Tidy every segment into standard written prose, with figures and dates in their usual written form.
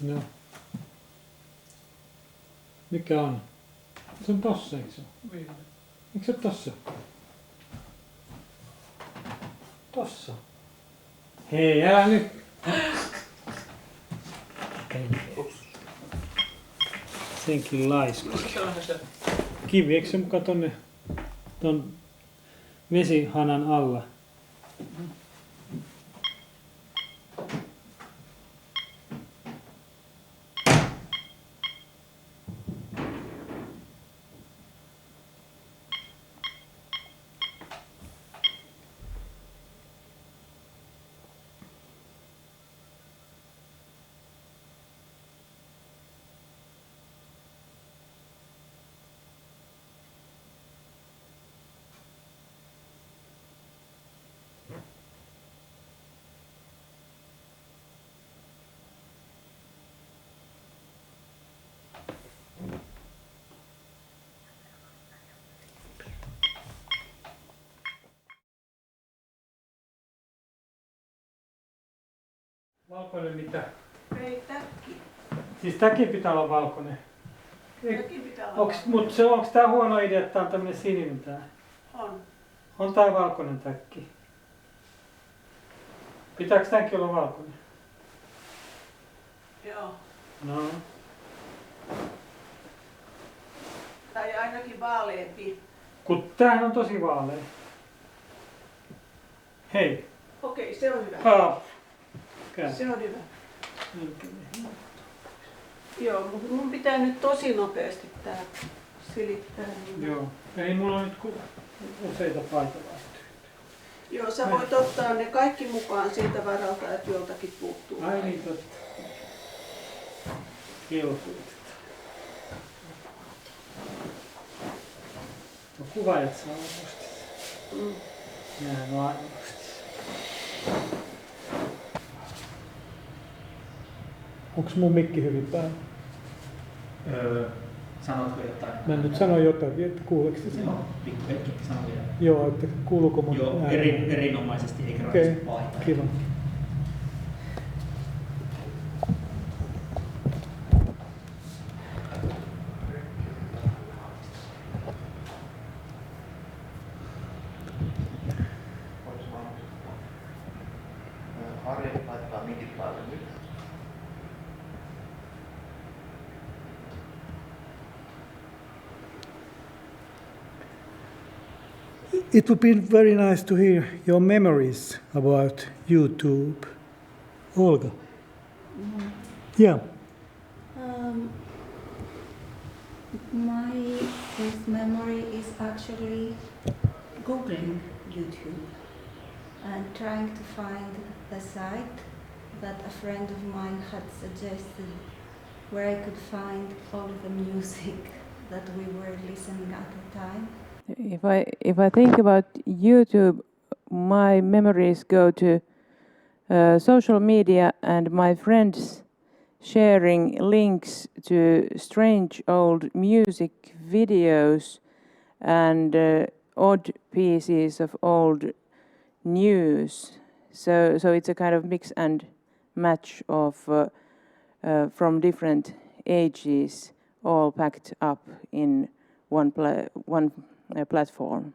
No. Mikä on? Se on tossa, eikö se ole? Eikö se ole tossa? Tossa. Hei, älä nyt! Senkin laiska. Kivi, eikö se mukaan tonne ton vesihanan alla? Valkoinen mitä? Ei, täkki. Siis täkin pitää olla valkoinen. Täkki pitää olla valkoinen. Mutta onko tää huono idea, että tää on tämmönen sininen tää? On. On tää valkoinen täkki. Pitääkö tämänkin olla valkoinen? Joo. No. Tai ainakin vaaleampi. Kun tämähän on tosi vaalea. Hei. Okei, se on hyvä. Se on hyvä. Joo, mutta mun pitää nyt tosi nopeasti tää silittää. Joo. Ei mulla on nyt useita paitavaihtoehtoja. Joo, sä voit ottaa ne kaikki mukaan siltä varalta, että joltakin puuttuu. Ai niin totta. Kilkuit. No kuvaajat saa arvostaa. Näin on arvostaa. Onks mun mikki hyvin päällä? Sanotko jotain? Mä nyt sanon jotain, että kuuleeko se sen? Joo, pikkuhetki sanon vielä. Joo, että kuuluuko mun Joo, erinomaisesti eikä Okei, vaihtaa. kiva. Harri laittaa mikit päälle nyt. It would be very nice to hear your memories about YouTube. Olga. Yeah. My first memory is actually Googling YouTube and trying to find the site that a friend of mine had suggested where I could find all of the music that we were listening at the time. If I think about YouTube, my memories go to social media and my friends sharing links to strange old music videos and odd pieces of old news. So it's a kind of mix and match of from different ages, all packed up in one platform.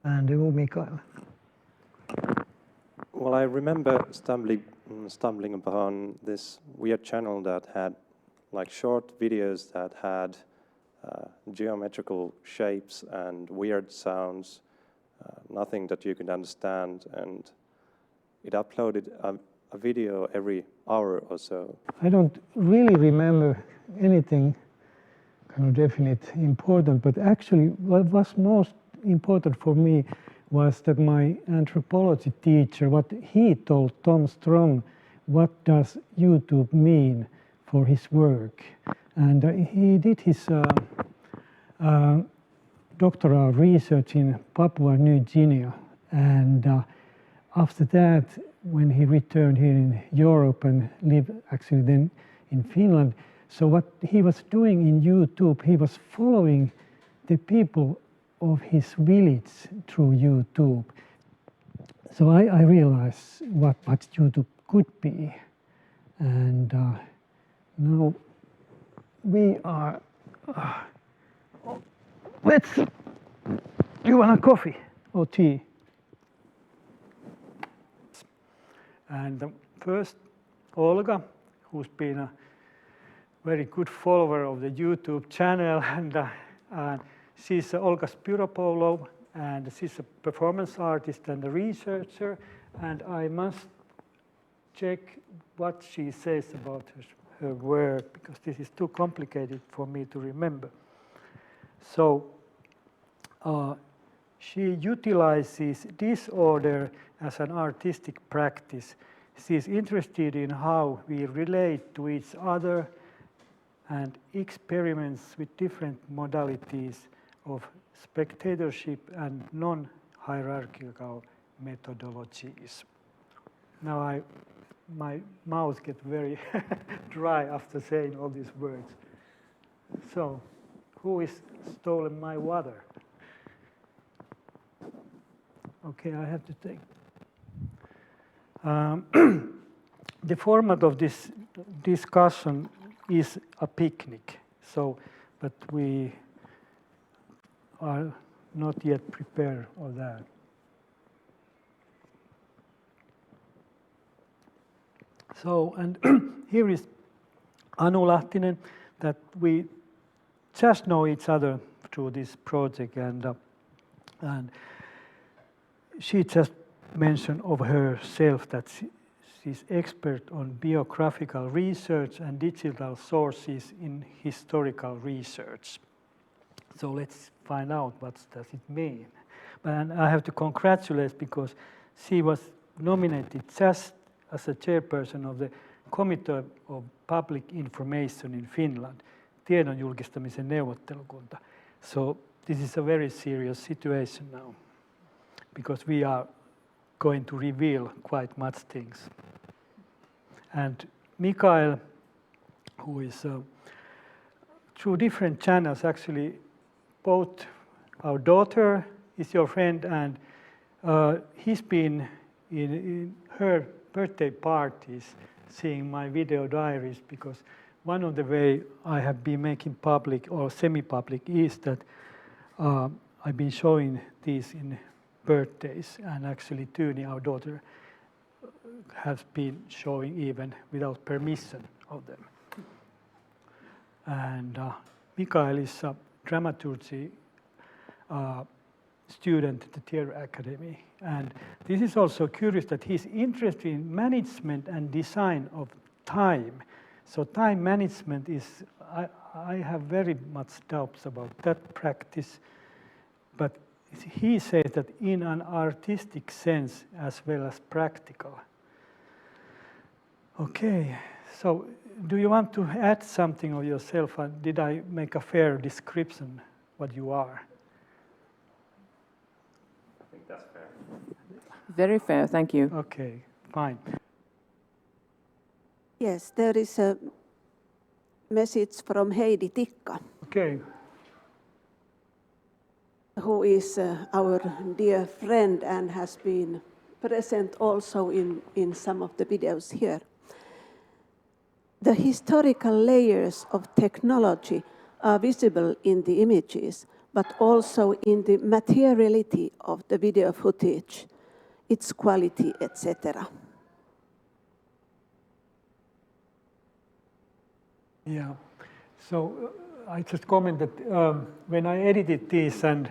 And you, Mikael. Well, I remember stumbling upon this weird channel that had like short videos that had geometrical shapes and weird sounds, nothing that you could understand, and it uploaded a video every hour or so. I don't really remember anything kind of definite important, but actually what was most important for me was that my anthropology teacher, what he told Tom Strong, what does YouTube mean for his work. And he did his doctoral research in Papua New Guinea. And after that, when he returned here in Europe and lived actually then in Finland, so what he was doing in YouTube, he was following the people of his village through YouTube. So I realized what YouTube could be. And now we are, you want a coffee or tea? And first, Olga, who's been a very good follower of the YouTube channel, and she's Olga Spiropoulos, and she's a performance artist and a researcher, and I must check what she says about her work, because this is too complicated for me to remember. So she utilizes disorder as an artistic practice. She's interested in how we relate to each other and experiments with different modalities of spectatorship and non-hierarchical methodologies. Now my mouth gets very dry after saying all these words. So, who is stolen my water? Okay, I have to take. The format of this discussion is a picnic. So, but we are not yet prepared for that. So, and here is Anu Lahtinen, that we just know each other through this project, and she just mentioned of herself that she's expert on biographical research and digital sources in historical research. So let's find out what does it mean. And I have to congratulate, because she was nominated just as a chairperson of the Committee of Public Information in Finland, tiedon julkistamisen neuvottelukunta. So this is a very serious situation now, because we are going to reveal quite much things. And Mikael, who is through different channels, actually, both our daughter is your friend, and he's been in her birthday parties seeing my video diaries, because one of the way I have been making public or semi-public is that I've been showing these in birthdays, and actually Tuni, our daughter, has been showing even without permission of them. And Mikael is a dramaturgy student at the Theatre Academy. And this is also curious that he's interested in management and design of time. So time management is, I have very much doubts about that practice, but he says that in an artistic sense as well as practical. Okay, so do you want to add something of yourself? Did I make a fair description what you are? I think that's fair. Very fair, thank you. Okay, fine. Yes, there is a message from Heidi Tikka, Okay, who is our dear friend and has been present also in some of the videos here. The historical layers of technology are visible in the images, but also in the materiality of the video footage, its quality, etc. yeah. So I just comment that when I edited this, and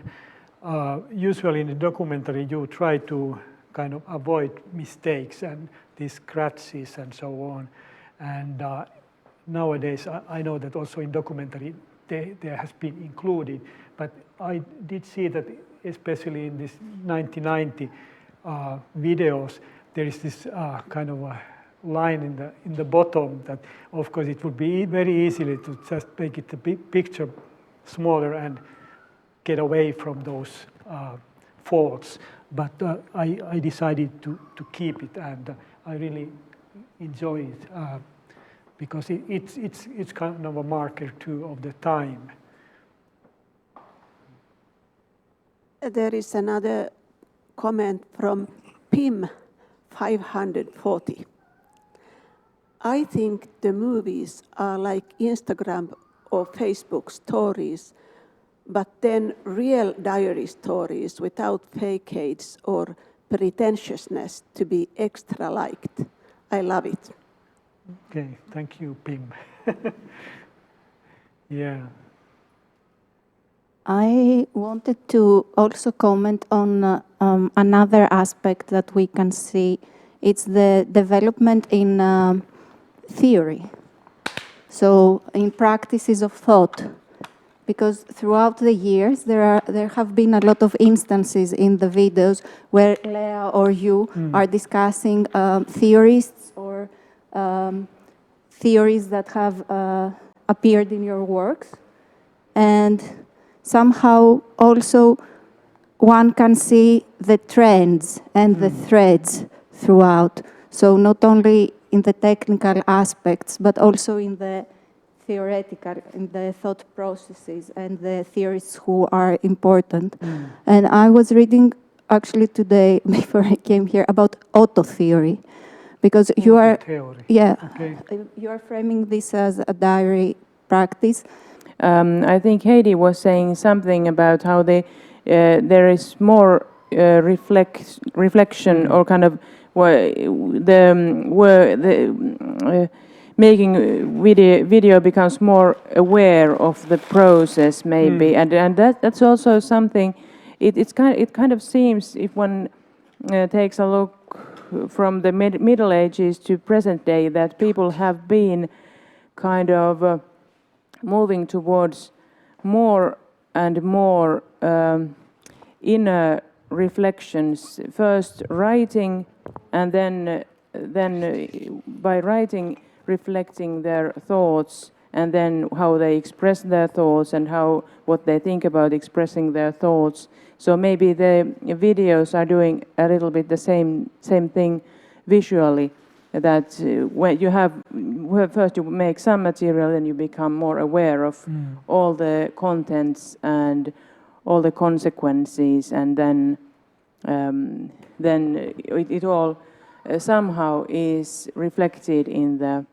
usually in the documentary you try to kind of avoid mistakes and these scratches and so on. And nowadays I know that also in documentary there has been included, but I did see that especially in this 1990 videos, there is this kind of a line in the bottom that, of course, it would be very easily to just make it the picture smaller and get away from those faults. But I decided to keep it, and I really enjoy it because it's kind of a marker too of the time. There is another comment from PIM 540. I think the movies are like Instagram or Facebook stories, but then real diary stories without facades or pretentiousness to be extra liked. I love it. Okay, thank you, Pim. Yeah. I wanted to also comment on another aspect that we can see. It's the development in theory. So in practices of thought, because throughout the years there have been a lot of instances in the videos where Lea or you are discussing theorists or theories that have appeared in your works, and somehow also one can see the trends and the threads throughout. So not only in the technical aspects, but also in the theoretical, in the thought processes and the theorists who are important. And I was reading actually today, before I came here, about auto theory, because you are, theory. yeah, Okay. you are framing this as a diary practice. I think Heidi was saying something about how there is more reflection or kind of making video becomes more aware of the process, maybe, and that's also something. It kind of seems, if one takes a look from the Middle Ages to present day, that people have been kind of moving towards more and more inner reflections. First writing, and then by writing, reflecting their thoughts, and then how they express their thoughts and what they think about expressing their thoughts. So maybe the videos are doing a little bit the same thing visually. That when first you make some material, and you become more aware of all the contents and all the consequences, and then it all somehow is reflected in the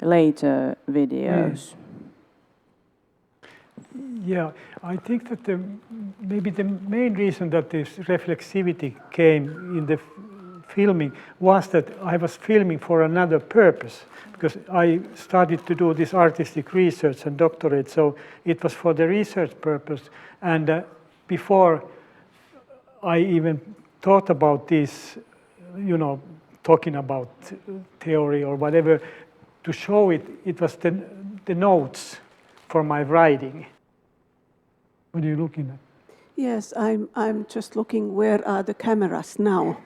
later videos. Yeah, I think that maybe the main reason that this reflexivity came in the filming was that I was filming for another purpose, because I started to do this artistic research and doctorate, so it was for the research purpose. And before I even thought about this, talking about theory or whatever, to show it, it was the notes for my writing. What are you looking at? Yes, I'm just looking where are the cameras now.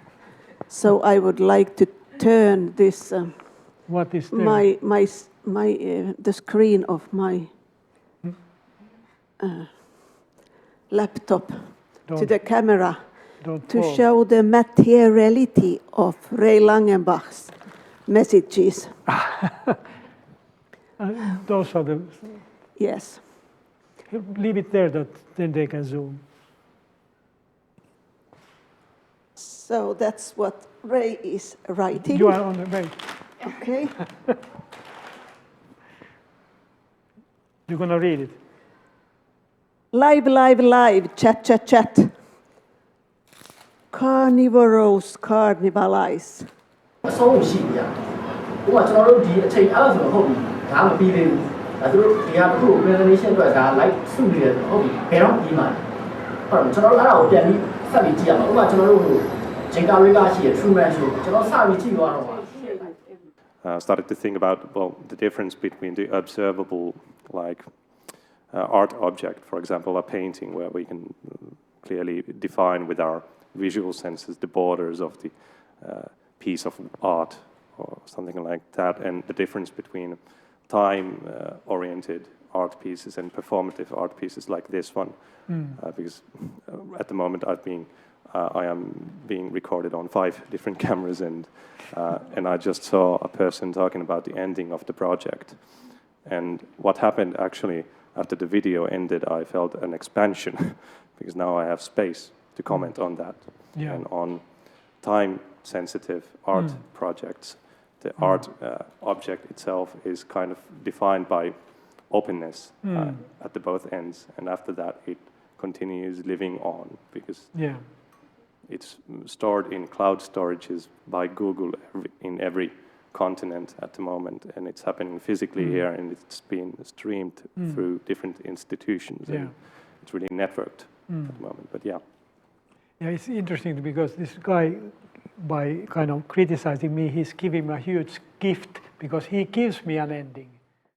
So I would like to turn this What is there? the screen of my laptop to the camera to fall. show the materiality of Ray Langenbach's messages. Those are the. Yes. Leave it there, then they can zoom. So that's what Ray is writing. You are on the way. Okay. You're going to read it. Live, chat. Carnivorous, carnivalize. 收尾戲一樣，咁啊，ကျွန်တော်တို့ဒီအချိန်အဲ့ဒါဆိုဟုတ်ပြီဒါမပြီးသေးဘူး။သူတို့ဒီဟာတစ်ခု presentation အတွက်ဒါ live စုနေတယ်ဟုတ်ပြီဘယ်တော့ပြီးမှလဲ။ဟုတ်တယ်ကျွန်တော်တို့အဲ့ဒါကိုပြန်ပြီးဆက်ပြီးကြည့်ရမှာ။ဥပမာကျွန်တော်တို့ဂျင်ကာရီကရှိရ Truman Show ကျွန်တော်စပြီးကြည့်သွားတော့မှာ started to think about the difference between the observable, like art object, for example, a painting, where we can clearly define with our visual senses the borders of the piece of art or something like that, and the difference between time-oriented art pieces and performative art pieces like this one, because at the moment I am being recorded on 5 different cameras, and I just saw a person talking about the ending of the project. And what happened actually after the video ended, I felt an expansion because now I have space to comment on that. Yeah. And on time-sensitive art projects, the art object itself is kind of defined by openness at the both ends, and after that it continues living on because it's stored in cloud storages by Google in every continent at the moment, and it's happening physically here, and it's been streamed through different institutions, and it's really networked at the moment. But yeah, it's interesting because this guy, by kind of criticizing me, he's giving me a huge gift because he gives me an ending.